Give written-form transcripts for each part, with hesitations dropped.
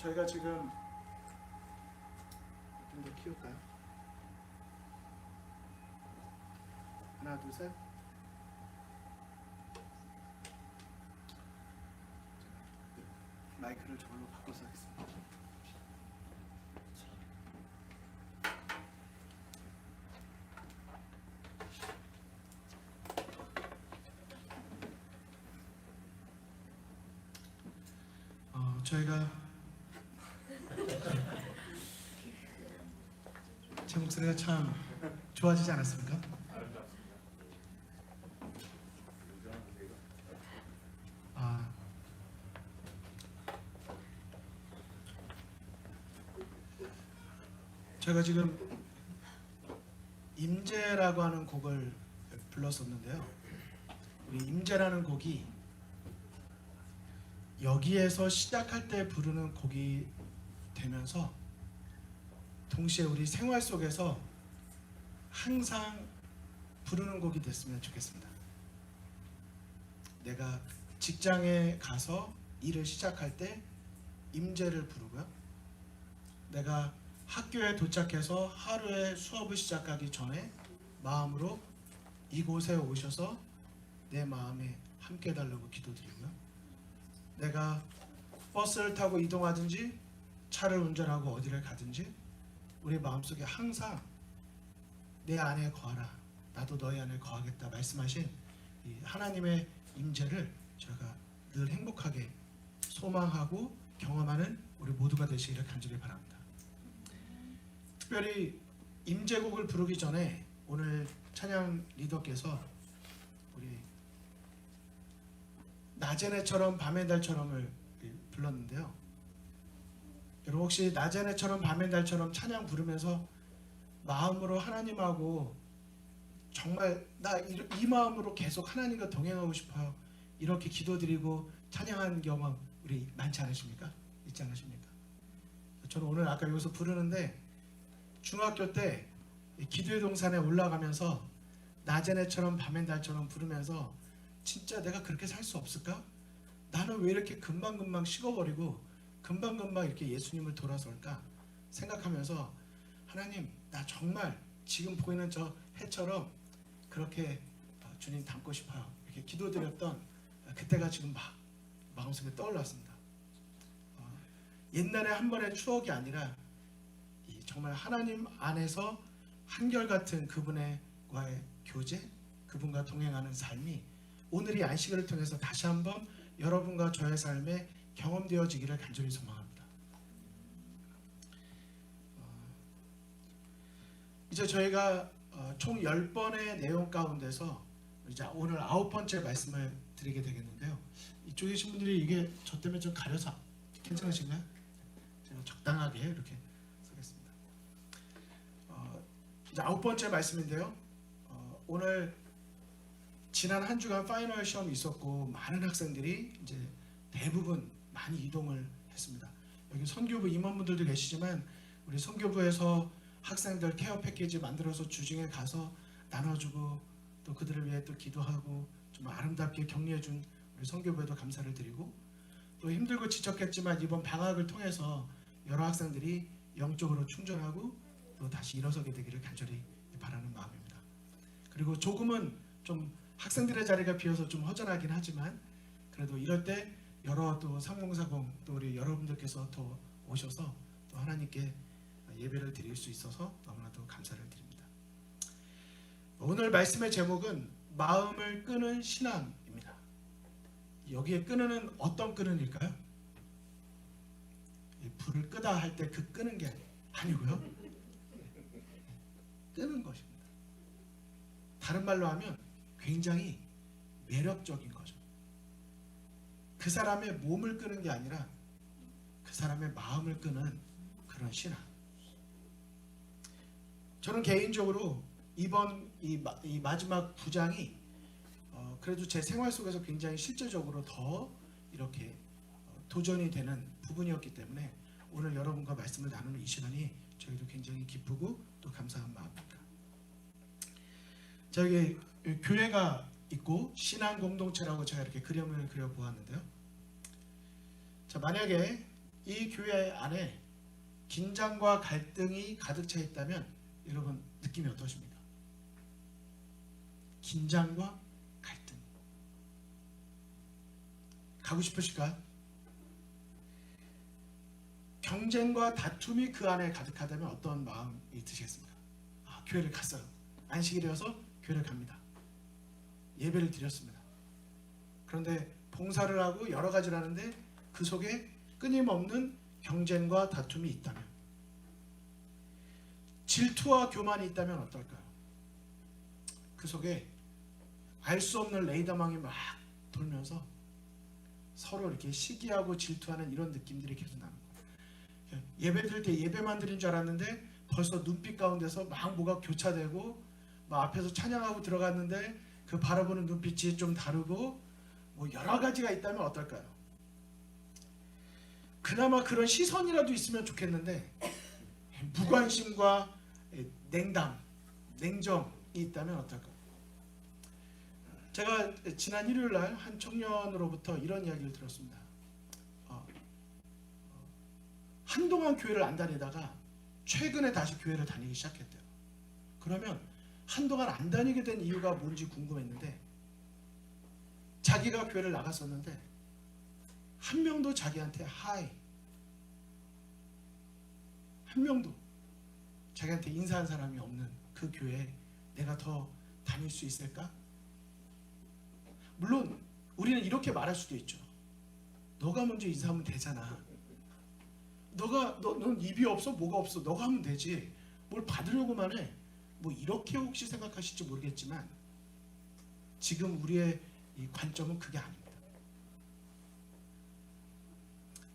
저희가 지금 좀 더 키울까요? 하나, 둘, 셋. 마이크를 저걸로 바꿔서 하겠습니다. 저희가 제 목소리가 참 좋아지지 않았습니까? 제가 지금 임재라고 하는 곡을 불렀었는데요. 우리 임재라는 곡이 여기에서 시작할 때 부르는 곡이 되면서 동시에 우리 생활 속에서 항상 부르는 곡이 됐으면 좋겠습니다. 내가 직장에 가서 일을 시작할 때 임재를 부르고요. 내가 학교에 도착해서 하루의 수업을 시작하기 전에 마음으로 이곳에 오셔서 내 마음에 함께 해달라고 기도드리고요. 내가 버스를 타고 이동하든지 차를 운전하고 어디를 가든지 우리 마음속에 항상 내 안에 거하라, 나도 너희 안에 거하겠다 말씀하신 이 하나님의 임재를 저희가 늘 행복하게 소망하고 경험하는 우리 모두가 되시기를 간절히 바랍니다. 특별히 임재곡을 부르기 전에 오늘 찬양 리더께서 우리 낮의 해처럼 밤의 달처럼을 불렀는데요. 여러분 혹시 낮의 해처럼 밤의 달처럼 찬양 부르면서 마음으로 하나님하고 정말 나 이 마음으로 계속 하나님과 동행하고 싶어요, 이렇게 기도드리고 찬양한 경험 우리 많지 않으십니까? 있지 않으십니까? 저는 오늘 아까 여기서 부르는데 중학교 때 기도의 동산에 올라가면서 낮의 해처럼 밤의 달처럼 부르면서 진짜 내가 그렇게 살 수 없을까? 나는 왜 이렇게 금방금방 식어버리고 금방금방 이렇게 예수님을 돌아설까? 생각하면서 하나님, 나 정말 지금 보이는 저 해처럼 그렇게 주님 닮고 싶어요, 이렇게 기도드렸던 그때가 지금 막 마음속에 떠올랐습니다. 옛날에 한 번의 추억이 아니라 정말 하나님 안에서 한결같은 그분과의 교제, 그분과 동행하는 삶이 오늘 이 안식일을 통해서 다시 한번 여러분과 저의 삶에 경험되어지기를 간절히 소망합니다. 이제 저희가 총 10번의 내용 가운데서 이제 오늘 9번째 말씀을 드리게 되겠는데요. 이쪽에 계신 분들이 이게 저 때문에 좀 가려서 괜찮으신가요? 제가 적당하게 이렇게 쓰겠습니다. 이제 9번째 말씀인데요. 오늘 지난 한 주간 파이널 시험이 있었고 많은 학생들이 이제 대부분 많이 이동을 했습니다. 여기 선교부 임원분들도 계시지만 우리 선교부에서 학생들 케어 패키지 만들어서 주중에 가서 나눠주고 또 그들을 위해 또 기도하고 좀 아름답게 격려해준 우리 선교부에도 감사를 드리고, 또 힘들고 지쳤겠지만 이번 방학을 통해서 여러 학생들이 영적으로 충전하고 또 다시 일어서게 되기를 간절히 바라는 마음입니다. 그리고 조금은 좀 학생들의 자리가 비어서 좀 허전하긴 하지만 그래도 이럴 때 여러 또 3040 또 우리 여러분들께서 더 오셔서 또 하나님께 예배를 드릴 수 있어서 너무나도 감사를 드립니다. 오늘 말씀의 제목은 마음을 끄는 신앙입니다. 여기에 끄는 어떤 끄는일까요? 불을 끄다 할 때 그 끄는 게 아니고요. 끄는 것입니다. 다른 말로 하면 굉장히 매력적인 거죠. 그 사람의 몸을 끄는 게 아니라 그 사람의 마음을 끄는 그런 신앙. 저는 개인적으로 이번 이 마지막 9장이 그래도 제 생활 속에서 굉장히 실제적으로 더 이렇게 도전이 되는 부분이었기 때문에 오늘 여러분과 말씀을 나누는 이 시간이 저희도 굉장히 기쁘고 또 감사한 마음입니다. 저희 교회가 있고 신앙 공동체라고 제가 이렇게 그림을 그려보았는데요. 자, 만약에 이 교회 안에 긴장과 갈등이 가득 차 있다면 여러분 느낌이 어떠십니까? 긴장과 갈등. 가고 싶으실까요? 경쟁과 다툼이 그 안에 가득하다면 어떤 마음이 드시겠습니까? 아, 교회를 갔어요. 안식이 되어서 교회를 갑니다. 예배를 드렸습니다. 그런데 봉사를 하고 여러 가지를 하는데 그 속에 끊임없는 경쟁과 다툼이 있다면, 질투와 교만이 있다면 어떨까요? 그 속에 알 수 없는 레이더망이 막 돌면서 서로 이렇게 시기하고 질투하는 이런 느낌들이 계속 나는 거예요. 예배 드릴 때 예배만 드린 줄 알았는데 벌써 눈빛 가운데서 막 뭐가 교차되고, 막 앞에서 찬양하고 들어갔는데 그 바라보는 눈빛이 좀 다르고, 뭐 여러 가지가 있다면 어떨까요? 그나마 그런 시선이라도 있으면 좋겠는데 무관심과 냉담, 냉정이 있다면 어떨까요? 제가 지난 일요일 날 한 청년으로부터 이런 이야기를 들었습니다. 한동안 교회를 안 다니다가 최근에 다시 교회를 다니기 시작했대요. 그러면 한동안 안 다니게 된 이유가 뭔지 궁금했는데, 자기가 교회를 나갔었는데 한 명도 자기한테 하이, 한 명도 자기한테 인사한 사람이 없는 그 교회에 내가 더 다닐 수 있을까? 물론 우리는 이렇게 말할 수도 있죠. 너가 먼저 인사하면 되잖아. 넌 입이 없어? 뭐가 없어? 너가 하면 되지. 뭘 받으려고만 해. 뭐 이렇게 혹시 생각하실지 모르겠지만 지금 우리의 이 관점은 그게 아닙니다.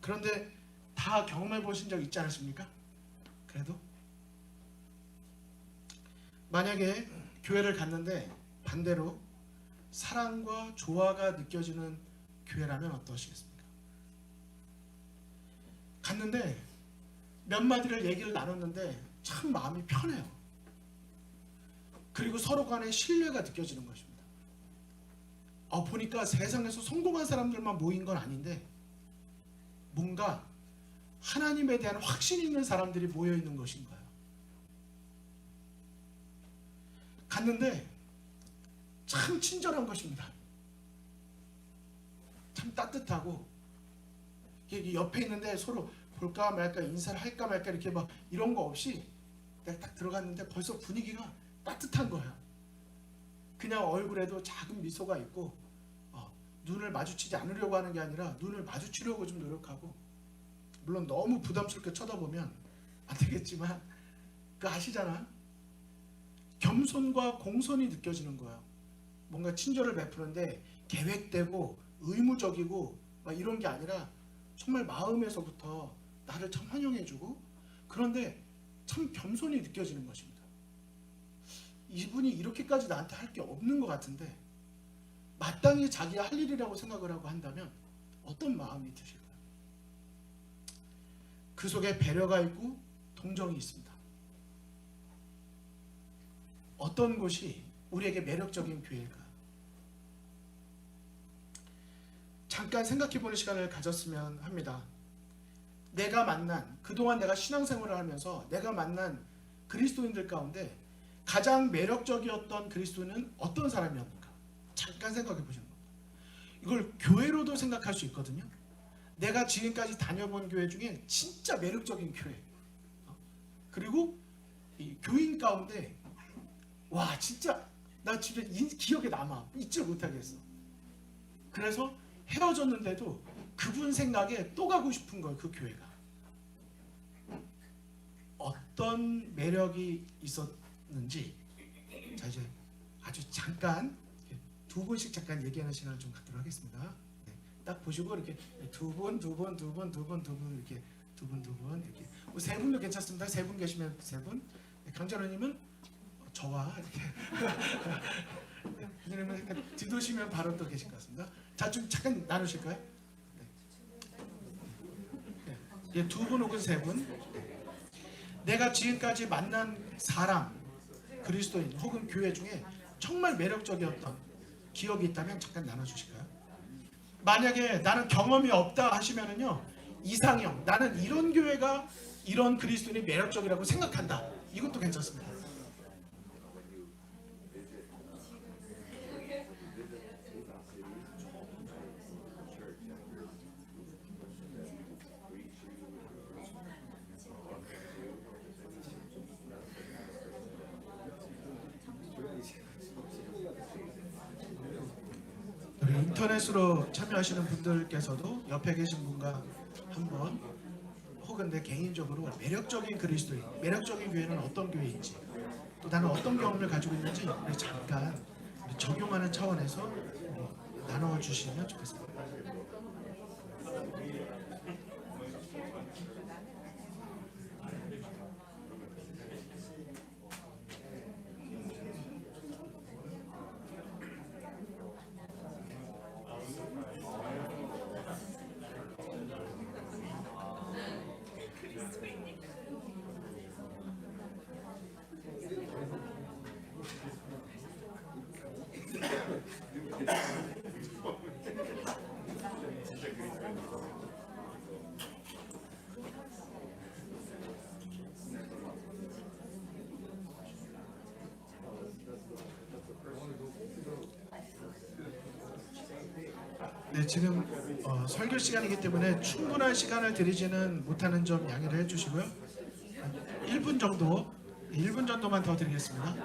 그런데 다 경험해 보신 적 있지 않으십니까? 그래도 만약에 교회를 갔는데 반대로 사랑과 조화가 느껴지는 교회라면 어떠시겠습니까? 갔는데 몇 마디를 얘기를 나눴는데 참 마음이 편해요. 그리고 서로 간에 신뢰가 느껴지는 것입니다. 보니까 세상에서 성공한 사람들만 모인 건 아닌데 뭔가 하나님에 대한 확신 있는 사람들이 모여 있는 것인 거예요. 갔는데 참 친절한 것입니다. 참 따뜻하고, 옆에 있는데 서로 볼까 말까, 인사를 할까 말까, 이렇게 막 이런 거 없이 내가 딱 들어갔는데 벌써 분위기가 따뜻한 거야. 그냥 얼굴에도 작은 미소가 있고, 눈을 마주치지 않으려고 하는 게 아니라 눈을 마주치려고 좀 노력하고, 물론 너무 부담스럽게 쳐다보면 안 되겠지만 그 아시잖아. 겸손과 공손이 느껴지는 거야. 뭔가 친절을 베푸는데 계획되고 의무적이고 막 이런 게 아니라 정말 마음에서부터 나를 참 환영해주고, 그런데 참 겸손이 느껴지는 것입니다. 이분이 이렇게까지 나한테 할 게 없는 것 같은데 마땅히 자기가 할 일이라고 생각을 하고 한다면 어떤 마음이 드실까요? 그 속에 배려가 있고 동정이 있습니다. 어떤 곳이 우리에게 매력적인 교회일까? 잠깐 생각해보는 시간을 가졌으면 합니다. 내가 만난, 그동안 내가 신앙생활을 하면서 내가 만난 그리스도인들 가운데 가장 매력적이었던 그리스도인은 어떤 사람이었는가? 잠깐 생각해 보시는 겁니다. 이걸 교회로도 생각할 수 있거든요. 내가 지금까지 다녀본 교회 중에 진짜 매력적인 교회, 그리고 이 교인 가운데 와 진짜 나 진짜 기억에 남아, 잊지 못하겠어. 그래서 헤어졌는데도 그분 생각에 또 가고 싶은 거예요. 그 교회가 어떤 매력이 있었는지, 자 이제 아주 잠깐 두 분씩 잠깐 얘기하는 시간을 좀 갖도록 하겠습니다. 네, 딱 보시고 이렇게 두 분 이렇게 두 분 이렇게 뭐 세 분도 괜찮습니다. 세 분 계시면 세 분. 강자로님은 저와 이렇게 왜냐면 뒤도시면 바로 또 계실 것 같습니다. 자, 좀 잠깐 나누실까요? 네, 두 분 혹은 세 분. 내가 지금까지 만난 사람, 그리스도인 혹은 교회 중에 정말 매력적이었던 기억이 있다면 잠깐 나눠주실까요? 만약에 나는 경험이 없다 하시면은요, 이상형, 나는 이런 교회가 이런 그리스도인이 매력적이라고 생각한다. 이것도 괜찮습니다. 우리 인터넷으로 참여하시는 분들께서도 옆에 계신 분과 한번 혹은 내 개인적으로 매력적인 그리스도인, 매력적인 교회는 어떤 교회인지 또 나는 어떤 경험을 가지고 있는지 우리 잠깐 적용하는 차원에서 나눠 주시면 좋겠습니다. 네, 지금 설교 시간이기 때문에 충분한 시간을 드리지는 못하는 점 양해를 해주시고요. 1분 정도, 1분 정도만 더 드리겠습니다.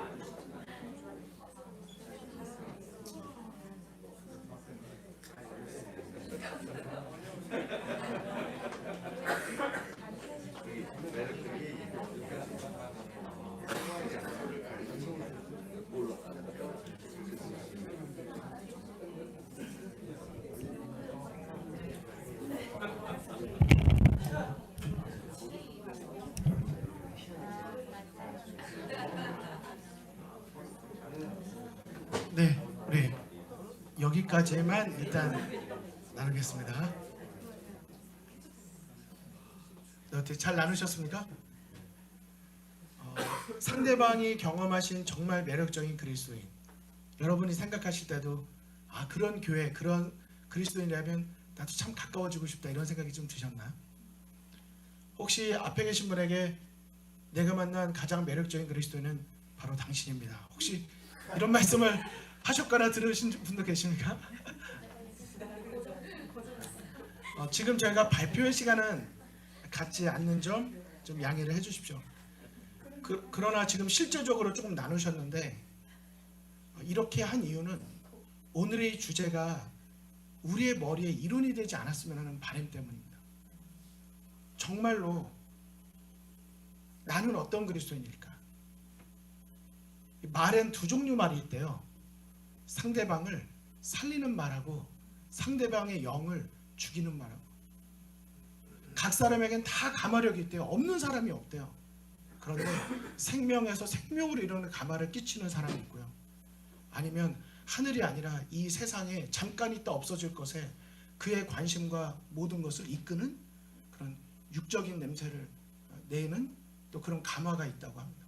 네, 우리 여기까지만 일단 나누겠습니다. 어떻게 잘 나누셨습니까? 상대방이 경험하신 정말 매력적인 그리스도인, 여러분이 생각하실 때도 아 그런 교회, 그런 그리스도인이라면 나도 참 가까워지고 싶다 이런 생각이 좀 드셨나요? 혹시 앞에 계신 분에게 내가 만난 가장 매력적인 그리스도인은 바로 당신입니다. 혹시 이런 말씀을 하셨거나 들으신 분도 계십니까? 지금 저희가 발표의 시간은 갖지 않는 점 좀 양해를 해주십시오. 그러나 지금 실제적으로 조금 나누셨는데 이렇게 한 이유는 오늘의 주제가 우리의 머리에 이론이 되지 않았으면 하는 바람 때문입니다. 정말로 나는 어떤 그리스도인일까? 말엔 두 종류 말이 있대요. 상대방을 살리는 말하고 상대방의 영을 죽이는 말하고. 각 사람에겐 다 가마력이 있대요. 없는 사람이 없대요. 그런데 생명에서 생명으로 이루는 가마를 끼치는 사람이 있고요. 아니면 하늘이 아니라 이 세상에 잠깐 있다 없어질 것에 그의 관심과 모든 것을 이끄는 그런 육적인 냄새를 내는 또 그런 가마가 있다고 합니다.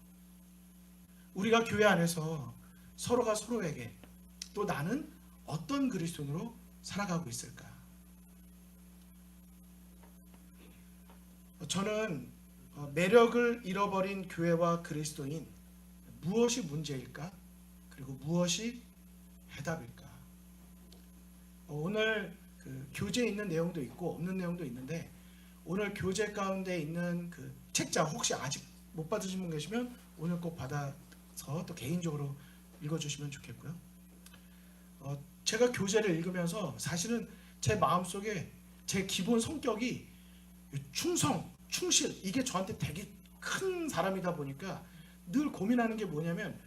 우리가 교회 안에서 서로가 서로에게 또 나는 어떤 그리스도인으로 살아가고 있을까? 저는 매력을 잃어버린 교회와 그리스도인 무엇이 문제일까? 그리고 무엇이 해답일까? 오늘 그 교재에 있는 내용도 있고 없는 내용도 있는데 오늘 교재 가운데 있는 그 책장 혹시 아직 못 받으신 분 계시면 오늘 꼭 받아서 또 개인적으로 읽어주시면 좋겠고요. 제가 교재를 읽으면서 사실은 제 마음속에 제 기본 성격이 충성, 충실 이게 저한테 되게 큰 사람이다 보니까 늘 고민하는 게 뭐냐면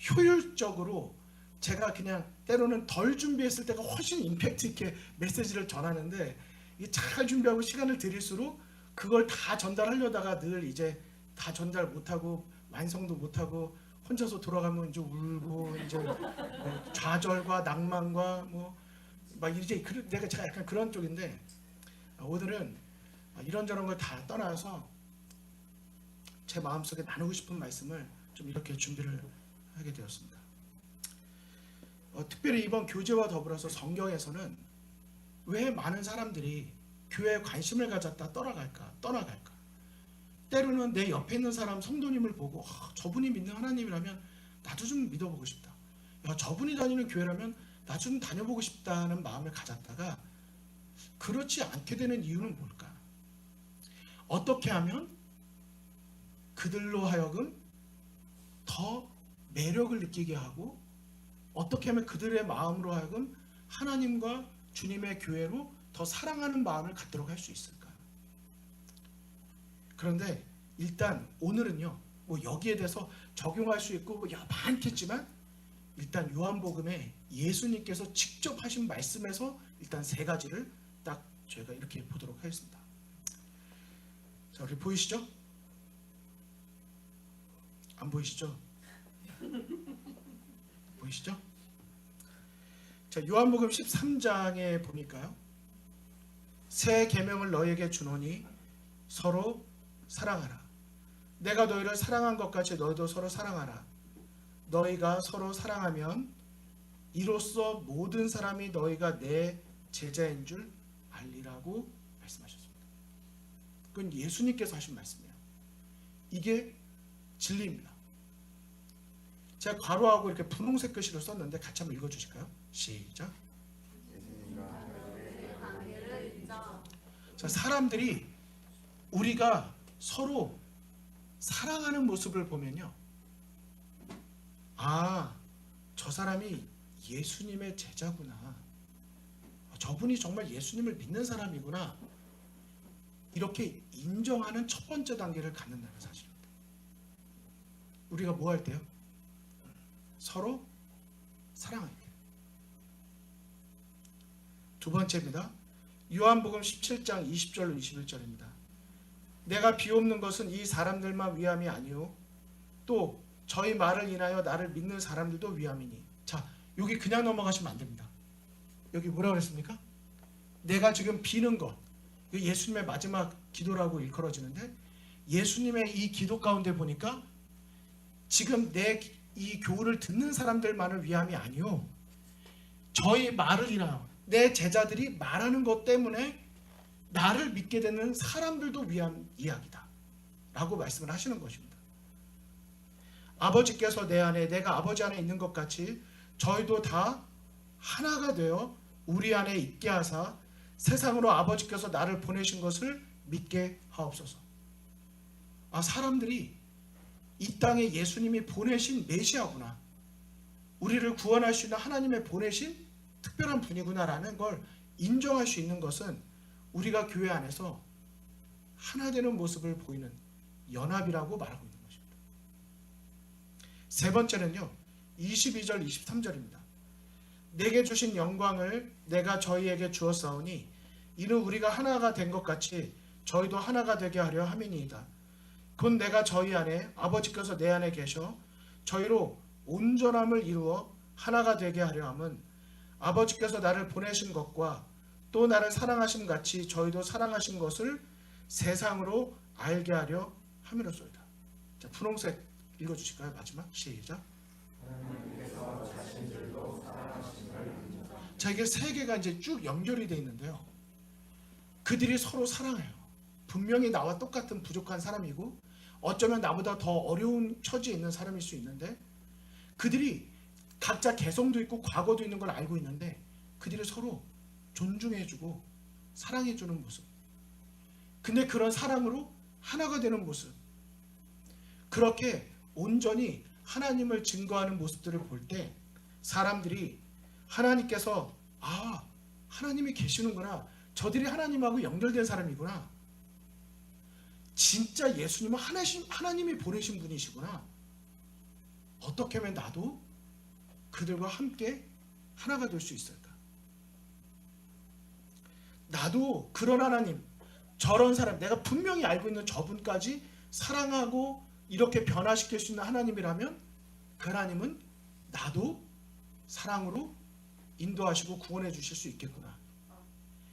효율적으로 제가 그냥 때로는 덜 준비했을 때가 훨씬 임팩트 있게 메시지를 전하는데 이게 잘 준비하고 시간을 들일수록 그걸 다 전달하려다가 늘 이제 다 전달 못하고 완성도 못하고 혼자서 돌아가면 이제 울고 이제 좌절과 낭만과 뭐 막 이제 제가 약간 그런 쪽인데 오늘은 이런저런 걸 다 떠나서 제 마음속에 나누고 싶은 말씀을 좀 이렇게 준비를 하게 되었습니다. 특별히 이번 교재와 더불어서 성경에서는 왜 많은 사람들이 교회에 관심을 가졌다 떠나갈까? 때로는 내 옆에 있는 사람 성도님을 보고 저분이 믿는 하나님이라면 나도 좀 믿어보고 싶다. 야, 저분이 다니는 교회라면 나 좀 다녀보고 싶다는 마음을 가졌다가 그렇지 않게 되는 이유는 뭘까? 어떻게 하면 그들로 하여금 더 매력을 느끼게 하고 어떻게 하면 그들의 마음으로 하여금 하나님과 주님의 교회로 더 사랑하는 마음을 갖도록 할 수 있을까? 그런데 일단 오늘은요, 뭐 여기에 대해서 적용할 수 있고 뭐 많겠지만 일단 요한복음에 예수님께서 직접 하신 말씀에서 일단 세 가지를 딱 저희가 이렇게 보도록 하겠습니다. 자, 우리 보이시죠? 안 보이시죠? 보이시죠? 자, 요한복음 13장에 보니까요. 새 계명을 너희에게 주노니 서로 사랑하라. 내가 너희를 사랑한 것 같이 너희도 서로 사랑하라. 너희가 서로 사랑하면 이로써 모든 사람이 너희가 내 제자인 줄 알리라고 말씀하셨습니다. 그건 예수님께서 하신 말씀이에요. 이게 진리입니다. 제가 괄호하고 이렇게 분홍색 글씨로 썼는데 같이 한번 읽어주실까요? 시작. 자, 사람들이 우리가 서로 사랑하는 모습을 보면요, 아, 저 사람이 예수님의 제자구나, 저분이 정말 예수님을 믿는 사람이구나, 이렇게 인정하는 첫 번째 단계를 갖는다는 사실입니다. 우리가 뭐 할 때요? 서로 사랑할 때. 두 번째입니다. 요한복음 17장 20절로 21절입니다. 내가 비옵는 것은 이 사람들만 위함이 아니요 또 저희 말을 인하여 나를 믿는 사람들도 위함이니. 자, 여기 그냥 넘어가시면 안 됩니다. 여기 뭐라고 그랬습니까? 내가 지금 비는 것, 예수님의 마지막 기도라고 일컬어지는데 예수님의 이 기도 가운데 보니까 지금 내 이 교훈을 듣는 사람들만을 위함이 아니요 저희 말을 인하여 내 제자들이 말하는 것 때문에 나를 믿게 되는 사람들도 위한 이야기다 라고 말씀을 하시는 것입니다. 아버지께서 내 안에 내가 아버지 안에 있는 것 같이 저희도 다 하나가 되어 우리 안에 있게 하사 세상으로 아버지께서 나를 보내신 것을 믿게 하옵소서. 아, 사람들이 이 땅에 예수님이 보내신 메시아구나, 우리를 구원할 수 있는 하나님의 보내신 특별한 분이구나라는 걸 인정할 수 있는 것은 우리가 교회 안에서 하나 되는 모습을 보이는 연합이라고 말하고 있는 것입니다. 세 번째는요, 22절 23절입니다. 내게 주신 영광을 내가 저희에게 주었사오니 이는 우리가 하나가 된 것 같이 저희도 하나가 되게 하려 함이니이다. 곧 내가 저희 안에 아버지께서 내 안에 계셔 저희로 온전함을 이루어 하나가 되게 하려 함은 아버지께서 나를 보내신 것과 또 나를 사랑하심 같이 저희도 사랑하신 것을 세상으로 알게 하려 함이로소이다. 자, 분홍색 읽어주실까요? 마지막 시작. 자, 이게 세 개가 이제 쭉 연결이 되어 있는데요. 그들이 서로 사랑해요. 분명히 나와 똑같은 부족한 사람이고 어쩌면 나보다 더 어려운 처지에 있는 사람일 수 있는데 그들이 각자 개성도 있고 과거도 있는 걸 알고 있는데 그들이 서로 존중해주고 사랑해주는 모습, 근데 그런 사랑으로 하나가 되는 모습, 그렇게 온전히 하나님을 증거하는 모습들을 볼 때 사람들이 하나님께서 아, 하나님이 계시는구나, 저들이 하나님하고 연결된 사람이구나, 진짜 예수님은 하나님이 보내신 분이시구나, 어떻게 하면 나도 그들과 함께 하나가 될 수 있을까, 나도 그런 하나님, 저런 사람, 내가 분명히 알고 있는 저분까지 사랑하고 이렇게 변화시킬 수 있는 하나님이라면 그 하나님은 나도 사랑으로 인도하시고 구원해 주실 수 있겠구나,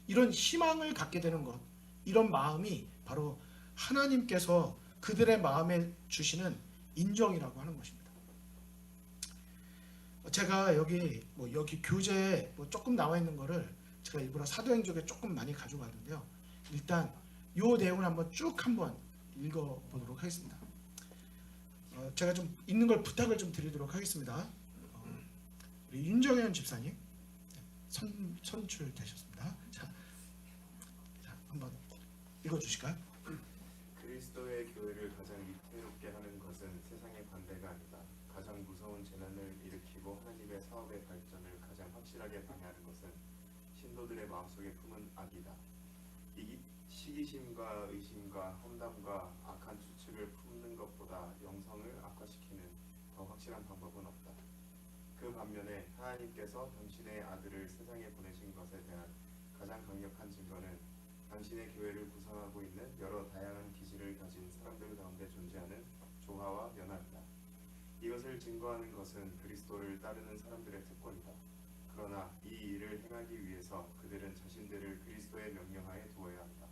이런 희망을 갖게 되는 것, 이런 마음이 바로 하나님께서 그들의 마음에 주시는 인정이라고 하는 것입니다. 제가 여기 교재에 조금 나와 있는 거를 제가 일부러 사도행적에 조금 많이 가져갔는데요. 일단 요 내용을 한번 읽어보도록 하겠습니다. 제가 좀 읽는 걸 부탁을 좀 드리도록 하겠습니다. 우리 윤정현 집사님 선출되셨습니다. 자, 한번 읽어주실까요? 그리스도의 교회를 가장 위태롭게 하는 것은 세상의 반대가 아니다. 가장 무서운 재난을 일으키고 하나님의 사업의 발전을 가장 확실하게 방해하는 것은 신도들의 마음속에 품은 악이다. 시기심과 의심과 험담과 악한 추측을 품는 것보다 영성을 악화시키는 더 확실한 방법은 없다. 그 반면에 하나님께서 당신의 아들을 세상에 보내신 것에 대한 가장 강력한 증거는 당신의 교회를 구성하고 있는 여러 다양한 기질을 가진 사람들 가운데 존재하는 조화와 연합이다. 이것을 증거하는 것은 그리스도를 따르는 사람들의 특권이다. 그러나 이 일을 행하기 위해서 그들은 자신들을 그리스도의 명령하에 두어야 한다.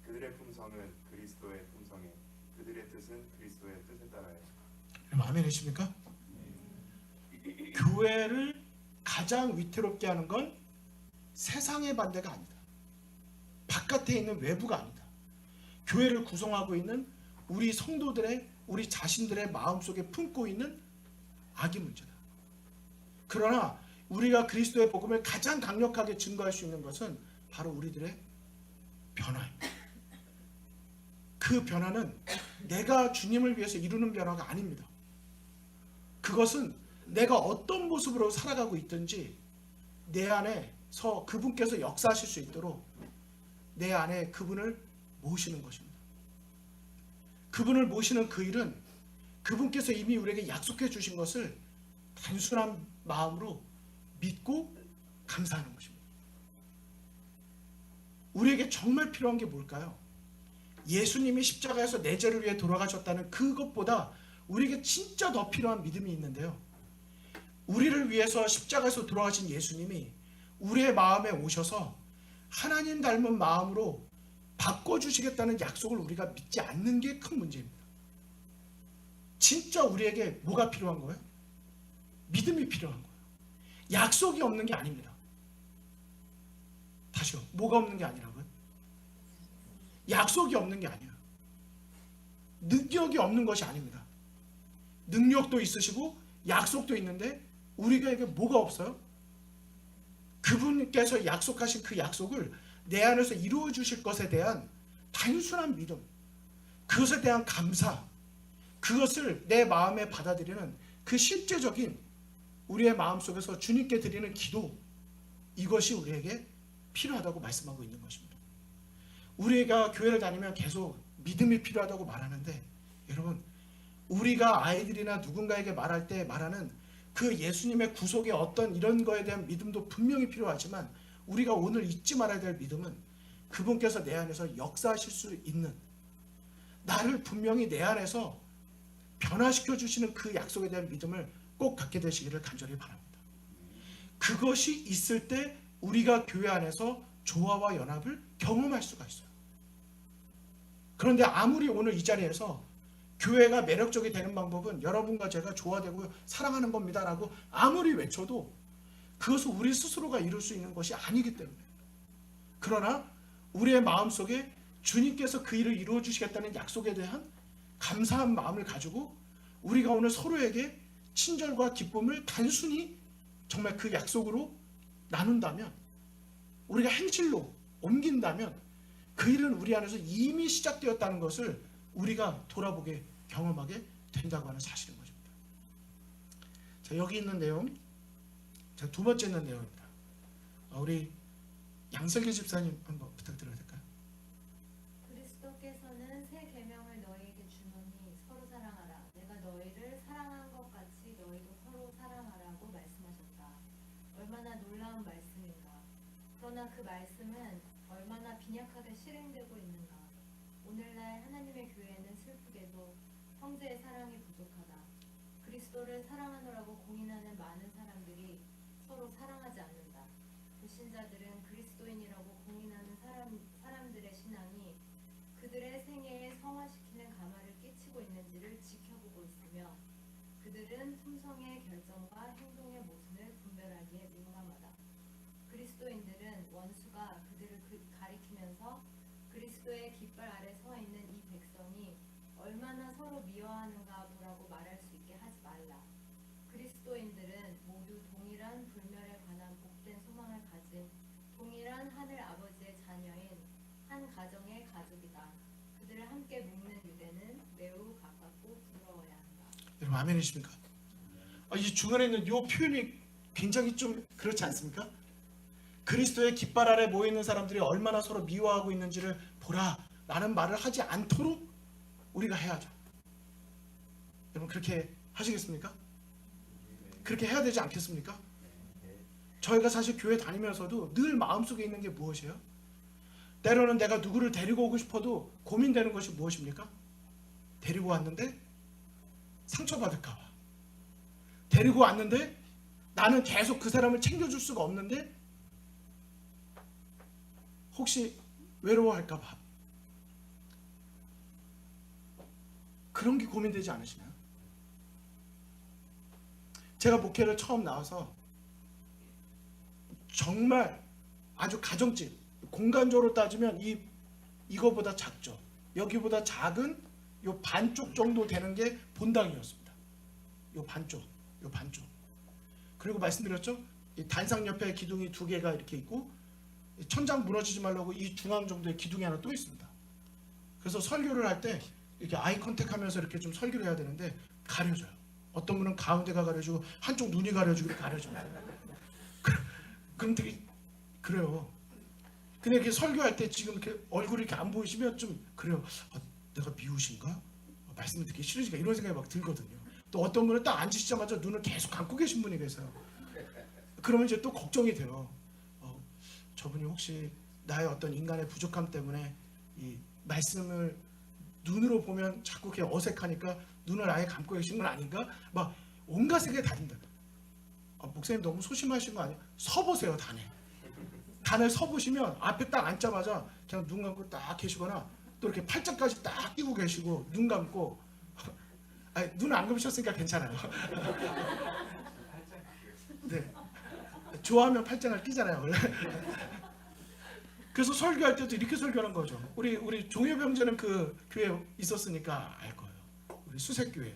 그들의 품성은 그리스도의 품성에, 그들의 뜻은 그리스도의 뜻에 따라야 한다. 아멘이십니까? 교회를 가장 위태롭게 하는 건 세상의 반대가 아니다. 바깥에 있는 외부가 아니다. 교회를 구성하고 있는 우리 성도들의, 우리 자신들의 마음속에 품고 있는 악의 문제다. 그러나 우리가 그리스도의 복음을 가장 강력하게 증거할 수 있는 것은 바로 우리들의 변화입니다. 그 변화는 내가 주님을 위해서 이루는 변화가 아닙니다. 그것은 내가 어떤 모습으로 살아가고 있든지 내 안에서 그분께서 역사하실 수 있도록 내 안에 그분을 모시는 것입니다. 그분을 모시는 그 일은 그분께서 이미 우리에게 약속해 주신 것을 단순한 마음으로 믿고 감사하는 것입니다. 우리에게 정말 필요한 게 뭘까요? 예수님이 십자가에서 내 죄를 위해 돌아가셨다는 그것보다 우리에게 진짜 더 필요한 믿음이 있는데요. 우리를 위해서 십자가에서 돌아가신 예수님이 우리의 마음에 오셔서 하나님 닮은 마음으로 바꿔주시겠다는 약속을 우리가 믿지 않는 게 큰 문제입니다. 진짜 우리에게 뭐가 필요한 거예요? 믿음이 필요한 거예요. 약속이 없는 게 아닙니다. 다시요. 뭐가 없는 게 아니라고요? 약속이 없는 게 아니에요. 능력이 없는 것이 아닙니다. 능력도 있으시고 약속도 있는데 우리에게 뭐가 없어요? 그분께서 약속하신 그 약속을 내 안에서 이루어 주실 것에 대한 단순한 믿음, 그것에 대한 감사, 그것을 내 마음에 받아들이는 그 실제적인 우리의 마음속에서 주님께 드리는 기도, 이것이 우리에게 필요하다고 말씀하고 있는 것입니다. 우리가 교회를 다니면 계속 믿음이 필요하다고 말하는데, 여러분, 우리가 아이들이나 누군가에게 말할 때 말하는 그 예수님의 구속의 어떤 이런 거에 대한 믿음도 분명히 필요하지만, 우리가 오늘 잊지 말아야 될 믿음은 그분께서 내 안에서 역사하실 수 있는, 나를 분명히 내 안에서 변화시켜 주시는 그 약속에 대한 믿음을 꼭 갖게 되시기를 간절히 바랍니다. 그것이 있을 때 우리가 교회 안에서 조화와 연합을 경험할 수가 있어요. 그런데 아무리 오늘 이 자리에서 교회가 매력적이 되는 방법은 여러분과 제가 조화되고 사랑하는 겁니다 라고 아무리 외쳐도 그것은 우리 스스로가 이룰 수 있는 것이 아니기 때문에, 그러나 우리의 마음속에 주님께서 그 일을 이루어 주시겠다는 약속에 대한 감사한 마음을 가지고 우리가 오늘 서로에게 친절과 기쁨을 단순히 정말 그 약속으로 나눈다면, 우리가 행실로 옮긴다면 그 일은 우리 안에서 이미 시작되었다는 것을 우리가 돌아보게 경험하게 된다고 하는 사실인 것입니다. 자, 여기 있는 내용, 자, 두 번째 있는 내용입니다. 우리 양설기 집사님 한번 부탁드려도 될까요? 그리스도께서는 새 계명을 너희에게 주노니 서로 사랑하라. 내가 너희를 사랑한 것 같이 너희도 서로 사랑하라고 말씀하셨다. 얼마나 놀라운 말씀인가. 그러나 그 말씀은 얼마나 빈약하게 실행되고 있는가. 오늘날 하나님의 교회는 슬프게도 형제의 사랑이 부족하다. 그리스도를 사랑하노라고 공인하는 많은 사람들이 서로 사랑하지 않는다. 불신자들은 그리스도인이라고 공인하는 사람들의 신앙이 그들의 생애에 성화시키는 가마를 끼치고 있는지를 지켜보고 있으며, 그들은 품성의 결정과 행동의 모순을 분별하기에 민감하다. 그리스도인들은 원수가 그들을 가리키면서 여러분 아멘이십니까? 이 중간에 있는 이 표현이 굉장히 좀 그렇지 않습니까? 그리스도의 깃발 아래 모여 있는 사람들이 얼마나 서로 미워하고 있는지를 보라 라는 말을 하지 않도록 우리가 해야죠. 여러분 그렇게 하시겠습니까? 그렇게 해야 되지 않겠습니까? 저희가 사실 교회 다니면서도 늘 마음속에 있는 게 무엇이에요? 때로는 내가 누구를 데리고 오고 싶어도 고민되는 것이 무엇입니까? 데리고 왔는데 상처받을까 봐. 데리고 왔는데 나는 계속 그 사람을 챙겨줄 수가 없는데 혹시 외로워할까 봐. 그런 게 고민되지 않으시나요? 제가 목회를 처음 나와서 정말 아주 가정집, 공간적으로 따지면 이거보다 작죠. 여기보다 작은 요 반쪽 정도 되는 게 본당이었습니다. 요 반쪽. 그리고 말씀드렸죠? 이 단상 옆에 기둥이 2개가 이렇게 있고 천장 무너지지 말라고 이 중앙 정도의 기둥이 하나 또 있습니다. 그래서 설교를 할 때 이렇게 아이 컨택하면서 이렇게 좀 설교를 해야 되는데 가려져요. 어떤 분은 가운데가 가려지고 한쪽 눈이 가려지고 가려져요. 그럼 되게 그래요. 근데 이렇게 설교할 때 지금 이렇게 얼굴이 이렇게 안 보이시면 좀 그래요. 내가 미우신가? 말씀을 듣기 싫으신가? 이런 생각이 막 들거든요. 또 어떤 분은 딱 앉으시자마자 눈을 계속 감고 계신 분이 계세요. 그러면 이제 또 걱정이 돼요. 저분이 혹시 나의 어떤 인간의 부족함 때문에 이 말씀을 눈으로 보면 자꾸 이렇게 어색하니까 눈을 아예 감고 계신 건 아닌가? 막 온갖 생각이 다 든다. 목사님 너무 소심하신 거 아니에요? 서보세요. 단에 서보시면 앞에 딱 앉자마자 그냥 눈 감고 딱 계시거나 또 이렇게 팔짱까지 딱 끼고 계시고 눈 감고 눈 안 감으셨으니까 괜찮아요. 네. 좋아하면 팔짱을 끼잖아요 원래. 그래서 설교할 때도 이렇게 설교하는 거죠. 우리 종엽 형제는 그 교회에 있었으니까 알 거예요. 우리 수색교회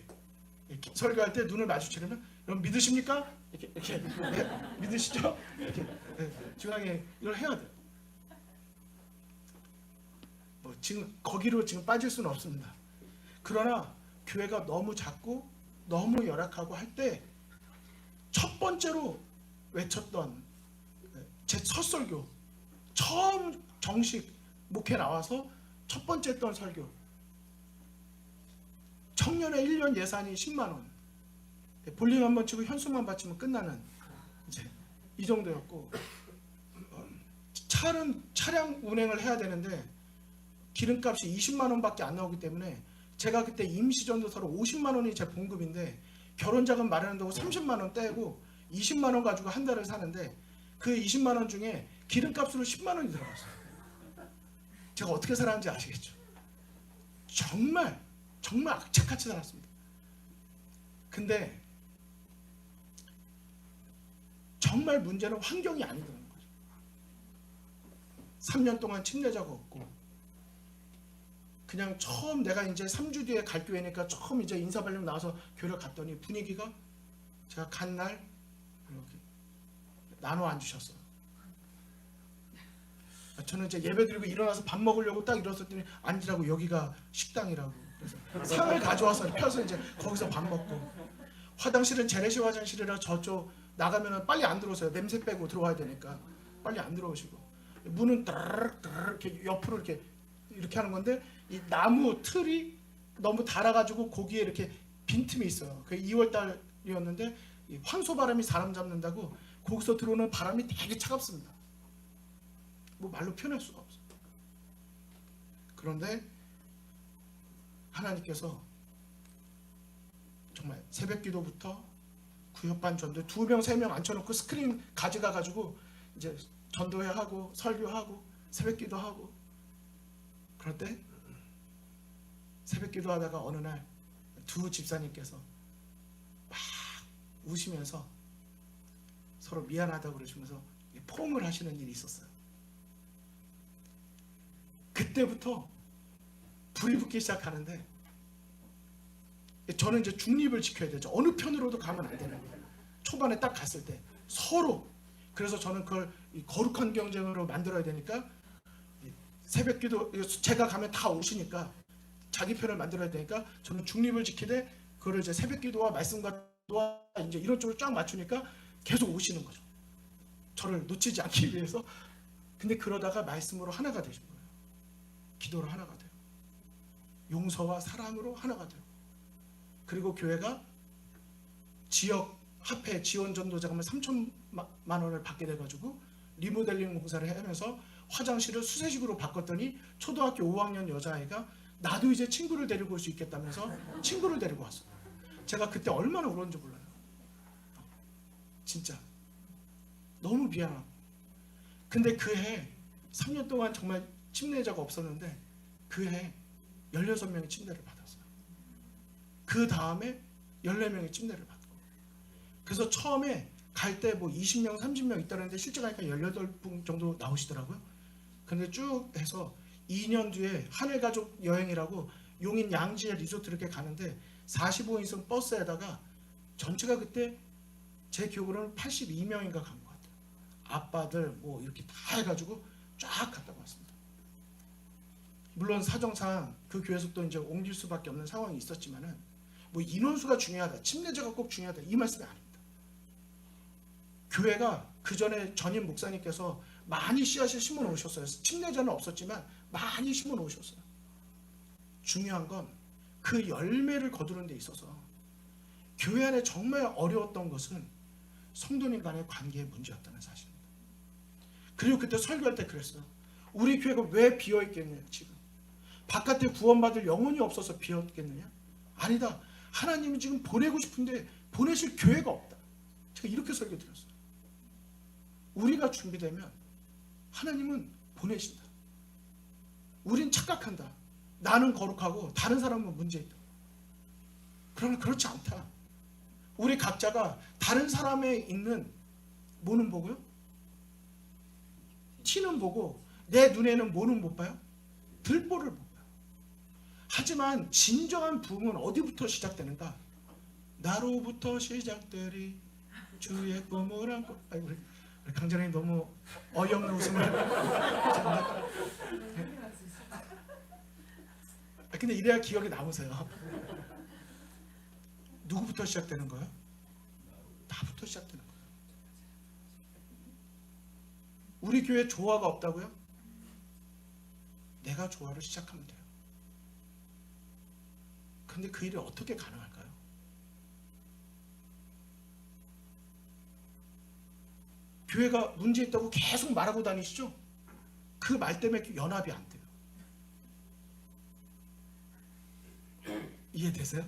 설교할 때 눈을 마주치려면 여러분 믿으십니까? 이렇게 네, 믿으시죠? 이렇게 네, 중앙에 이걸 해야 돼요. 지금 거기로 지금 빠질 수는 없습니다. 그러나 교회가 너무 작고 너무 열악하고 할 때 첫 번째로 외쳤던 제 첫 설교, 처음 정식 목회 나와서 첫 번째 했던 설교, 청년의 1년 예산이 10만 원, 볼링 한번 치고 현수만 바치면 끝나는 이제 이 정도였고, 차량 운행을 해야 되는데 기름값이 20만 원밖에 안 나오기 때문에 제가 그때 임시전도사로 50만 원이 제 봉급인데 결혼자금 마련한다고 30만 원 떼고 20만 원 가지고 한 달을 사는데 그 20만 원 중에 기름값으로 10만 원이 들어갔어요. 제가 어떻게 살았는지 아시겠죠? 정말 악착같이 살았습니다. 근데 정말 문제는 환경이 아니더라는 거죠. 3년 동안 침례자가 없고 그냥 처음 내가 이제 3주 뒤에 갈 교회니까 처음 이제 인사받으러 나와서 교회를 갔더니 분위기가 제가 간 날 이렇게 나눠 앉으셨어요. 저는 이제 예배 드리고 일어나서 밥 먹으려고 딱 일어섰더니 앉으라고 여기가 식당이라고 그래서 상을 가져와서 펴서 이제 거기서 밥 먹고 화장실은 재래시 화장실이라 저쪽 나가면은 빨리 안 들어오세요. 냄새 빼고 들어와야 되니까 빨리 안 들어오시고 문은 따르륵 이렇게 옆으로 이렇게 하는 건데 이 나무 틀이 너무 달아가지고 거기에 이렇게 빈틈이 있어요. 그 2월 달이었는데 이 황소 바람이 사람 잡는다고 거기서 들어오는 바람이 되게 차갑습니다. 뭐 말로 표현할 수가 없어요. 그런데 하나님께서 정말 새벽기도부터 구역반 전도 2명 3명 앉혀놓고 스크린 가져가가지고 이제 전도회하고 설교하고 새벽기도하고 그럴 때 새벽기도하다가 어느 날 두 집사님께서 막 우시면서 서로 미안하다고 그러시면서 포옹을 하시는 일이 있었어요. 그때부터 불이 붙기 시작하는데 저는 이제 중립을 지켜야 되죠. 어느 편으로도 가면 안 되는 거예요. 초반에 딱 갔을 때 서로. 그래서 저는 그걸 거룩한 경쟁으로 만들어야 되니까 새벽기도 제가 가면 다 오시니까 자기 편을 만들어야 되니까 저는 중립을 지키되 그거를 이제 새벽기도와 말씀과 기도와 이제 이런 쪽으로 쫙 맞추니까 계속 오시는 거죠. 저를 놓치지 않기 위해서. 근데 그러다가 말씀으로 하나가 되신 거예요. 기도로 하나가 돼요. 용서와 사랑으로 하나가 돼요. 그리고 교회가 지역 화폐 지원 전도 자금을 3천만 원을 받게 돼가지고 리모델링 공사를 하면서 화장실을 수세식으로 바꿨더니 초등학교 5학년 여자아이가 나도 이제 친구를 데리고 올 수 있겠다면서 친구를 데리고 왔어요. 제가 그때 얼마나 울었는지 몰라요. 진짜 너무 미안하고. 근데 그 해 3년 동안 정말 침례자가 없었는데 그 해 16명이 침례를 받았어요. 그 다음에 14명이 침례를 받고. 그래서 처음에 갈 때 뭐 20명 30명 있다는데 실제 가니까 18분 정도 나오시더라고요. 근데 쭉 해서 2년 뒤에 하늘가족 여행이라고 용인 양지에 리조트를 이렇게 가는데 45인승 버스에다가 전체가 그때 제 기억으로는 82명인가 간 것 같아요. 아빠들 뭐 이렇게 다 해가지고 쫙 갔다 왔습니다. 물론 사정상 그 교회에서 또 이제 옮길 수밖에 없는 상황이 있었지만은 뭐 인원수가 중요하다, 침례자가 꼭 중요하다 이 말씀이 아닙니다. 교회가 그 전에 전임 목사님께서 많이 씨앗을 심어 놓으셨어요. 침례자는 없었지만 많이 심어 놓으셨어요. 중요한 건 그 열매를 거두는 데 있어서 교회 안에 정말 어려웠던 것은 성도님 간의 관계의 문제였다는 사실입니다. 그리고 그때 설교할 때 그랬어요. 우리 교회가 왜 비어있겠느냐 지금. 바깥에 구원받을 영혼이 없어서 비었겠느냐? 아니다. 하나님이 지금 보내고 싶은데 보내실 교회가 없다. 제가 이렇게 설교 드렸어요. 우리가 준비되면 하나님은 보내신다. 우린 착각한다. 나는 거룩하고 다른 사람은 문제있다. 그러나 그렇지 않다. 우리 각자가 다른 사람에 있는 뭐는 보고요? 티는 보고 내 눈에는 뭐는 못 봐요? 들보를 못 봐요. 하지만 진정한 부흥은 어디부터 시작되는가? 나로부터 시작되리 주의 꿈을 안고. 아이고, 우리 강자님 너무 어이없는 웃음을. 근데 이래야 기억이 남으세요. 누구부터 시작되는 거예요? 나부터 시작되는 거예요. 우리 교회 조화가 없다고요? 내가 조화를 시작하면 돼요. 근데 그 일이 어떻게 가능할까요? 교회가 문제 있다고 계속 말하고 다니시죠? 그 말 때문에 연합이 안 돼요. 이해되세요?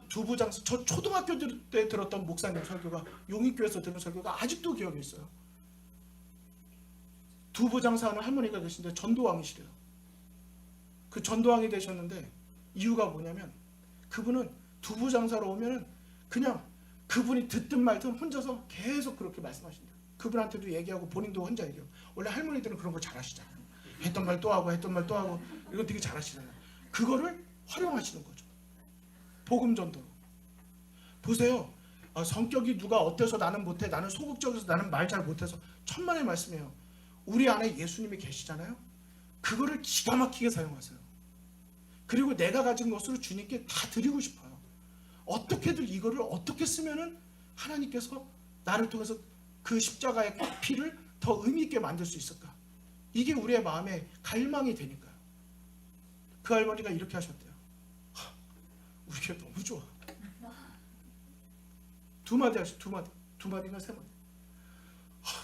두부장사, 저 초등학교 때 들었던 목사님 설교가, 용인교회에서 들은 설교가 아직도 기억에 있어요. 두부장사하는 할머니가 계신데 전도왕이시래요. 그 전도왕이 되셨는데 이유가 뭐냐면 그분은 두부장사로 오면은 그냥 그분이 듣든 말든 혼자서 계속 그렇게 말씀하신대요. 그분한테도 얘기하고 본인도 혼자 얘기하고. 원래 할머니들은 그런 거 잘하시잖아요. 했던 말 또 하고 했던 말 또 하고 이거 되게 잘하시잖아요. 그거를 활용하시는 거죠. 복음 전도로. 보세요. 성격이 누가 어때서 나는 못해, 나는 소극적이어서 나는 말 잘 못해서, 천만의 말씀이에요. 우리 안에 예수님이 계시잖아요. 그거를 기가 막히게 사용하세요. 그리고 내가 가진 것으로 주님께 다 드리고 싶어요. 어떻게든 이거를 어떻게 쓰면은 하나님께서 나를 통해서 그 십자가의 피를 더 의미 있게 만들 수 있을까? 이게 우리의 마음의 갈망이 되니까요. 그 할머니가 이렇게 하셨대요. 우리 교회 너무 좋아. 두 마디 하시, 두 마디가 세 마디.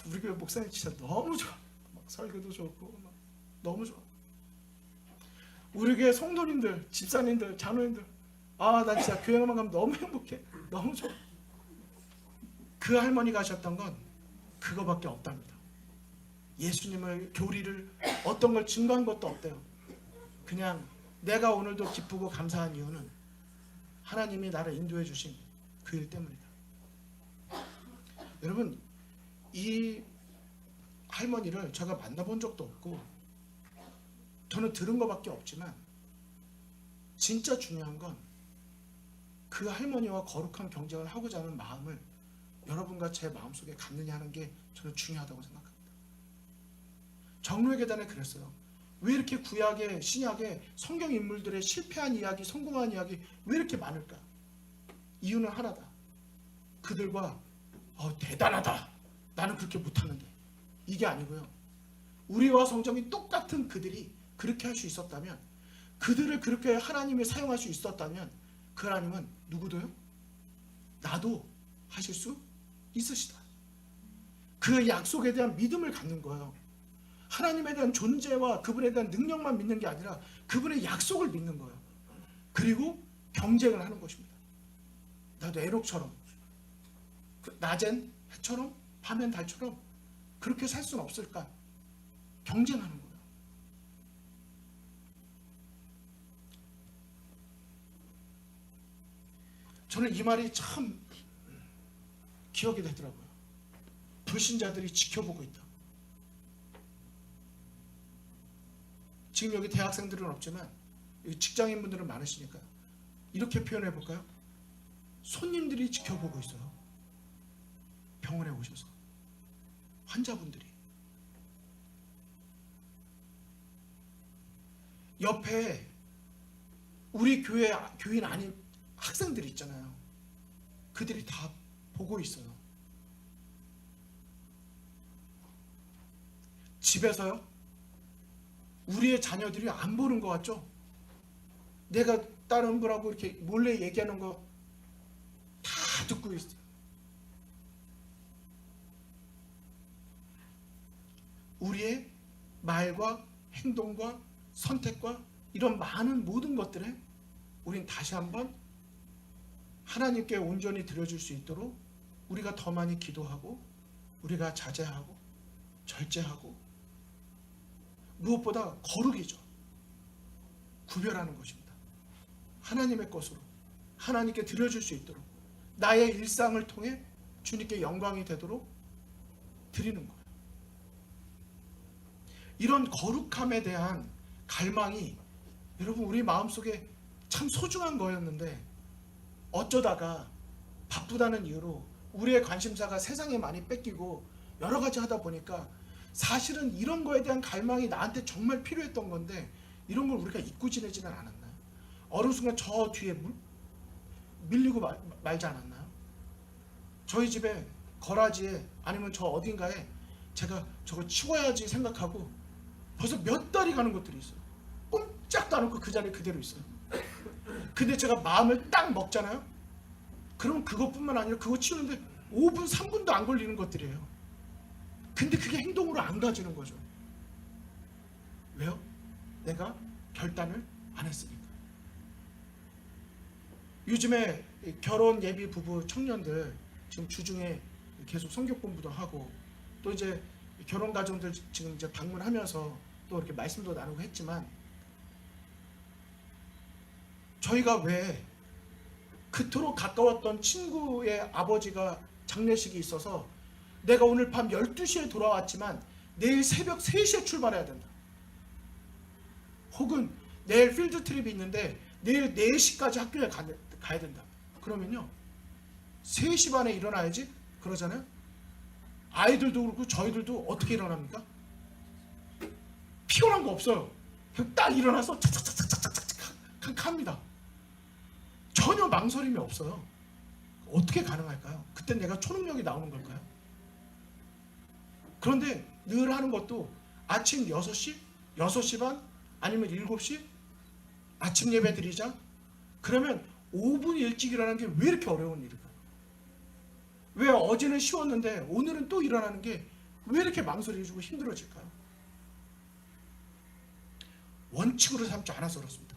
우리 교회 목사님 진짜 너무 좋아. 막 설교도 좋고 막 너무 좋아. 우리 교회 성도님들, 집사님들, 장로님들, 나 진짜 교회만 가면 너무 행복해. 너무 좋아. 그 할머니가 하셨던 건 그거밖에 없답니다. 예수님을, 교리를, 어떤 걸 증거한 것도 없대요. 그냥 내가 오늘도 기쁘고 감사한 이유는 하나님이 나를 인도해 주신 그 일 때문이다. 여러분, 이 할머니를 제가 만나본 적도 없고 저는 들은 것밖에 없지만 진짜 중요한 건 그 할머니와 거룩한 경쟁을 하고자 하는 마음을 여러분과 제 마음속에 갖느냐 하는 게 저는 중요하다고 생각합니다. 정로의 계단에 그랬어요. 왜 이렇게 구약의 신약의 성경 인물들의 실패한 이야기, 성공한 이야기 왜 이렇게 많을까? 이유는 하나다. 그들과 대단하다. 나는 그렇게 못하는데. 이게 아니고요. 우리와 성정이 똑같은 그들이 그렇게 할 수 있었다면, 그들을 그렇게 하나님이 사용할 수 있었다면 그 하나님은 누구도요? 나도 하실 수 있으시다. 그 약속에 대한 믿음을 갖는 거예요. 하나님에 대한 존재와 그분에 대한 능력만 믿는 게 아니라 그분의 약속을 믿는 거예요. 그리고 경쟁을 하는 것입니다. 나도 에녹처럼 낮엔 해처럼 밤엔 달처럼 그렇게 살 수는 없을까? 경쟁하는 거예요. 저는 이 말이 참 기억이 되더라고요. 불신자들이 지켜보고 있다. 지금 여기 대학생들은 없지만 직장인분들은 많으시니까 이렇게 표현해 볼까요? 손님들이 지켜보고 있어요. 병원에 오셔서 환자분들이 옆에 우리 교회 교인 아닌 학생들이 있잖아요. 그들이 다 보고 있어요. 집에서요, 우리의 자녀들이 안 보는 것 같죠? 내가 다른 분하고 이렇게 몰래 얘기하는 거 다 듣고 있어요. 우리의 말과 행동과 선택과 이런 많은 모든 것들에 우린 다시 한번 하나님께 온전히 드려줄 수 있도록 우리가 더 많이 기도하고, 우리가 자제하고 절제하고, 무엇보다 거룩이죠. 구별하는 것입니다. 하나님의 것으로 하나님께 드려줄 수 있도록, 나의 일상을 통해 주님께 영광이 되도록 드리는 거예요. 이런 거룩함에 대한 갈망이 여러분 우리 마음속에 참 소중한 거였는데, 어쩌다가 바쁘다는 이유로 우리의 관심사가 세상에 많이 뺏기고 여러 가지 하다 보니까 사실은 이런 거에 대한 갈망이 나한테 정말 필요했던 건데 이런 걸 우리가 잊고 지내지는 않았나요? 어느 순간 저 뒤에 밀리고 말지 않았나요? 저희 집에 거라지에 아니면 저 어딘가에 제가 저거 치워야지 생각하고 벌써 몇 달이 가는 것들이 있어요. 꼼짝도 안 하고 그 자리에 그대로 있어요. 근데 제가 마음을 딱 먹잖아요. 그럼 그것뿐만 아니라 그거 치우는데 5분 3분도 안 걸리는 것들이에요. 근데 그게 행동으로 안 가지는 거죠. 왜요? 내가 결단을 안 했으니까. 요즘에 결혼 예비 부부 청년들 지금 주중에 계속 성경 공부도 하고, 또 이제 결혼 가정들 지금 이제 방문하면서 또 이렇게 말씀도 나누고 했지만, 저희가 왜 그토록 가까웠던 친구의 아버지가 장례식이 있어서 내가 오늘 밤 12시에 돌아왔지만 내일 새벽 3시에 출발해야 된다. 혹은 내일 필드 트립이 있는데 내일 4시까지 학교에 가야 된다. 그러면요, 3시 반에 일어나야지 그러잖아요. 아이들도 그렇고 저희들도 어떻게 일어납니까? 피곤한 거 없어요. 그냥 딱 일어나서 착착착착착착 갑니다. 전혀 망설임이 없어요. 어떻게 가능할까요? 그때 내가 초능력이 나오는 걸까요? 그런데 늘 하는 것도 아침 6시, 6시 반, 아니면 7시 아침 예배 드리자. 그러면 5분 일찍 일어나는 게 왜 이렇게 어려운 일일까요? 왜 어제는 쉬웠는데 오늘은 또 일어나는 게 왜 이렇게 망설여지고 힘들어질까요? 원칙으로 삼지 않아서 그렇습니다.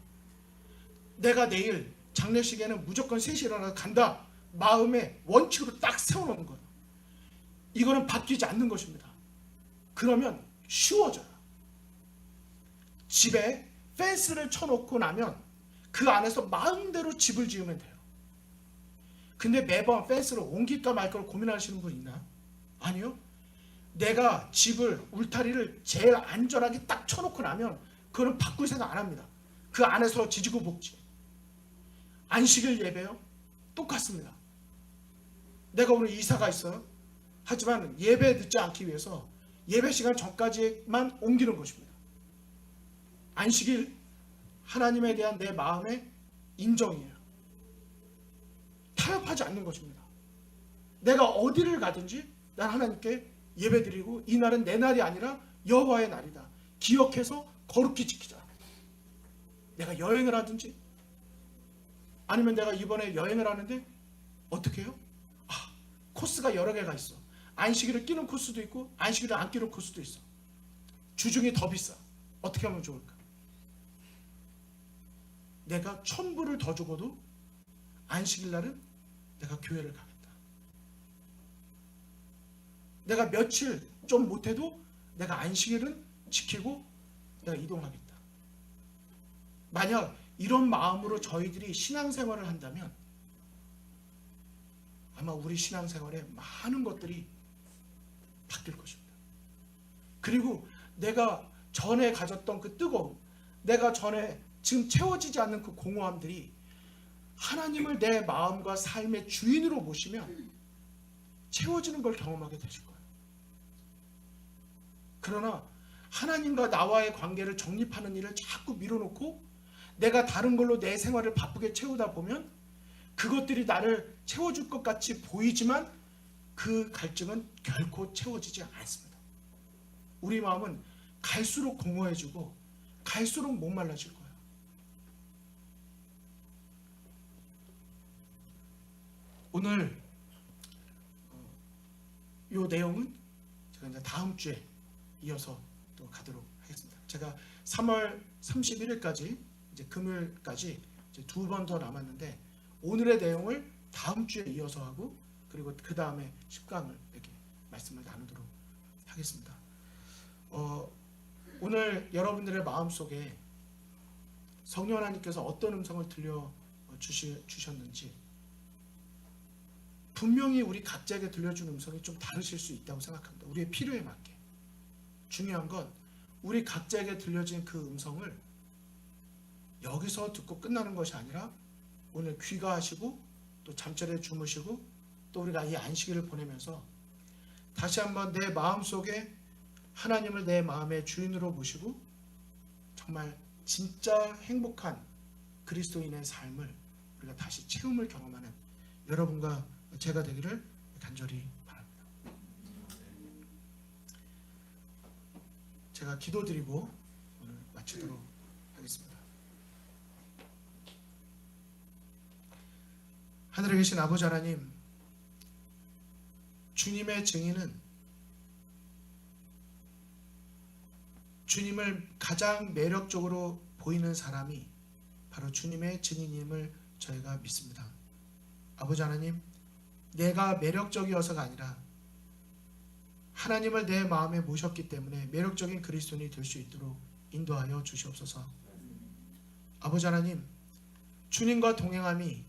내가 내일 장례식에는 무조건 3시에 일어나서 간다. 마음에 원칙으로 딱 세워놓는 거예요. 이거는 바뀌지 않는 것입니다. 그러면 쉬워져요. 집에 펜스를 쳐놓고 나면 그 안에서 마음대로 집을 지으면 돼요. 근데 매번 펜스를 옮길까 말까 고민하시는 분 있나요? 아니요. 내가 집을, 울타리를 제일 안전하게 딱 쳐놓고 나면 그거는 바꿀 생각 안 합니다. 그 안에서 지지고 볶지. 안식일 예배요? 똑같습니다. 내가 오늘 이사가 있어요. 하지만 예배 늦지 않기 위해서 예배 시간 전까지만 옮기는 것입니다. 안식일 하나님에 대한 내 마음의 인정이에요. 타협하지 않는 것입니다. 내가 어디를 가든지 난 하나님께 예배드리고 이 날은 내 날이 아니라 여호와의 날이다. 기억해서 거룩히 지키자. 내가 여행을 하든지 아니면 내가 이번에 여행을 하는데 어떻게 해요? 코스가 여러 개가 있어. 안식일을 끼는 코스도 있고 안식일을 안 끼는 코스도 있어. 주중이 더 비싸. 어떻게 하면 좋을까? 내가 1,000불을 더 주고도 안식일 날은 내가 교회를 가겠다. 내가 며칠 좀 못해도 내가 안식일은 지키고 내가 이동하겠다. 만약 이런 마음으로 저희들이 신앙생활을 한다면 아마 우리 신앙생활에 많은 것들이 바뀔 것입니다. 그리고 내가 전에 가졌던 그 뜨거움, 내가 전에 지금 채워지지 않는 그 공허함들이 하나님을 내 마음과 삶의 주인으로 모시면 채워지는 걸 경험하게 되실 거예요. 그러나 하나님과 나와의 관계를 정립하는 일을 자꾸 밀어놓고 내가 다른 걸로 내 생활을 바쁘게 채우다 보면 그것들이 나를 채워줄 것 같이 보이지만 그 갈증은 결코 채워지지 않습니다. 우리 마음은 갈수록 공허해지고 갈수록 목말라질 거예요. 오늘 이 내용은 제가 이제 다음 주에 이어서 또 가도록 하겠습니다. 제가 3월 31일까지 이제 금요일까지 이제 2번 더 남았는데 오늘의 내용을 다음 주에 이어서 하고 그리고 그 다음에 10강을 이렇게 말씀을 나누도록 하겠습니다. 오늘 여러분들의 마음속에 성령 하나님께서 어떤 음성을 들려 주셨는지 분명히 우리 각자에게 들려준 음성이 좀 다르실 수 있다고 생각합니다. 우리의 필요에 맞게. 중요한 건 우리 각자에게 들려진 그 음성을 여기서 듣고 끝나는 것이 아니라 오늘 귀가하시고 또 잠자리에 주무시고 또 우리가 이 안식일을 보내면서 다시 한번 내 마음속에 하나님을 내 마음의 주인으로 모시고 정말 진짜 행복한 그리스도인의 삶을 우리가 다시 체험을 경험하는 여러분과 제가 되기를 간절히 바랍니다. 제가 기도드리고 오늘 마치도록 하겠습니다. 하늘에 계신 아버지 하나님, 주님의 증인은 주님을 가장 매력적으로 보이는 사람이 바로 주님의 증인임을 저희가 믿습니다. 아버지 하나님, 내가 매력적이어서가 아니라 하나님을 내 마음에 모셨기 때문에 매력적인 그리스도인이 될 수 있도록 인도하여 주시옵소서. 아버지 하나님, 주님과 동행함이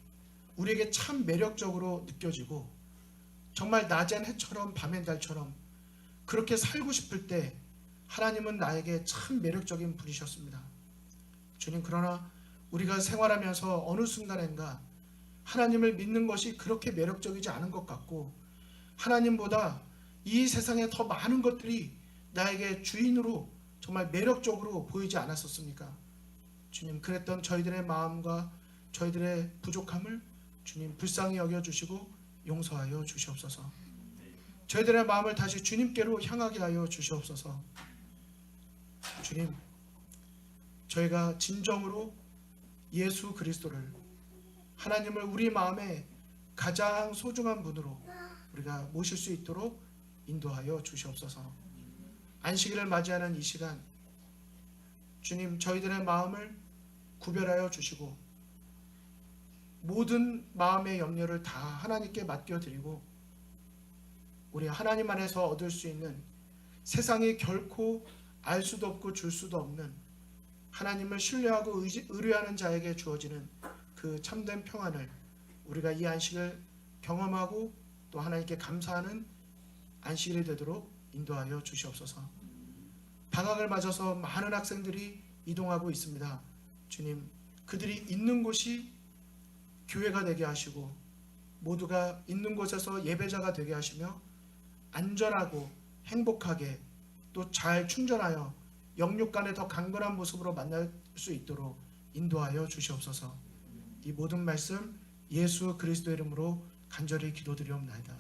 우리에게 참 매력적으로 느껴지고 정말 낮엔 해처럼 밤엔 달처럼 그렇게 살고 싶을 때 하나님은 나에게 참 매력적인 분이셨습니다. 주님, 그러나 우리가 생활하면서 어느 순간인가 하나님을 믿는 것이 그렇게 매력적이지 않은 것 같고 하나님보다 이 세상에 더 많은 것들이 나에게 주인으로 정말 매력적으로 보이지 않았었습니까? 주님, 그랬던 저희들의 마음과 저희들의 부족함을 주님 불쌍히 여겨주시고 용서하여 주시옵소서. 저희들의 마음을 다시 주님께로 향하게 하여 주시옵소서. 주님, 저희가 진정으로 예수 그리스도를 하나님을 우리 마음에 가장 소중한 분으로 우리가 모실 수 있도록 인도하여 주시옵소서. 안식일을 맞이하는 이 시간 주님, 저희들의 마음을 구별하여 주시고 모든 마음의 염려를 다 하나님께 맡겨드리고 우리 하나님 안에서 얻을 수 있는 세상이 결코 알 수도 없고 줄 수도 없는 하나님을 신뢰하고 의뢰하는 자에게 주어지는 그 참된 평안을 우리가 이 안식을 경험하고 또 하나님께 감사하는 안식일이 되도록 인도하여 주시옵소서. 방학을 맞아서 많은 학생들이 이동하고 있습니다. 주님, 그들이 있는 곳이 교회가 되게 하시고 모두가 있는 곳에서 예배자가 되게 하시며 안전하고 행복하게 또 잘 충전하여 영육 간에 더 강건한 모습으로 만날 수 있도록 인도하여 주시옵소서. 이 모든 말씀 예수 그리스도 이름으로 간절히 기도드리옵나이다.